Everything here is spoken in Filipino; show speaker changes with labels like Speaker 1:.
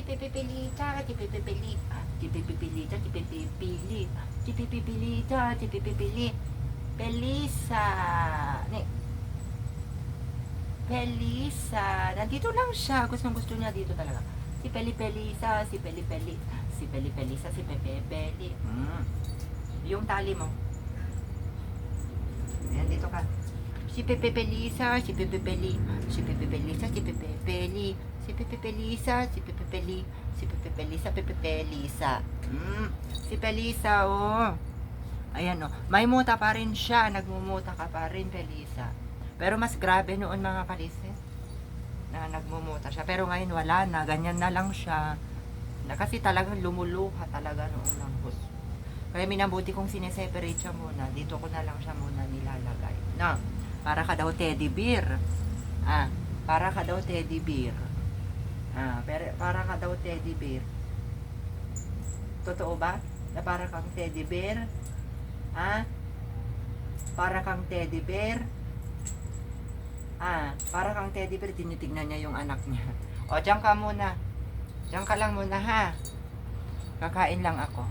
Speaker 1: chipipipilita, chipipipili, chipipipilita, chipipipili, chipipipilita, chipipipili, Pelisa, ni, Pelisa, nandito lang siya, gusto niya dito talaga. Si Pelisa, si Peli, si Pelisa, si Peli. Yung tali mo. Ayan, dito ka. Si Pelisa, si Peli, si Pelisa, si Peli, si Pelisa, si Peli, si Pelisa, Pelisa. Si Pelisa, oh. Ayan, oh. May muta pa rin siya, nagmumuta ka pa rin, Pelisa. Pero mas grabe noon mga kalisis na nagmumuta siya. Pero ngayon wala na, ganyan na lang siya. Na kasi talagang lumuluha talaga noon ng gusto. Kaya minabuti kong sineseparate siya muna. Dito ko na lang siya muna nilalagay. Na, para ka daw teddy bear. Para ka daw teddy bear. Para ka daw teddy bear. Totoo ba? Na para kang teddy bear? Para kang teddy bear? Para kang teddy bear, tinitignan niya yung anak niya. O, diyan ka muna. Diyan ka lang muna, ha? Kakain lang ako.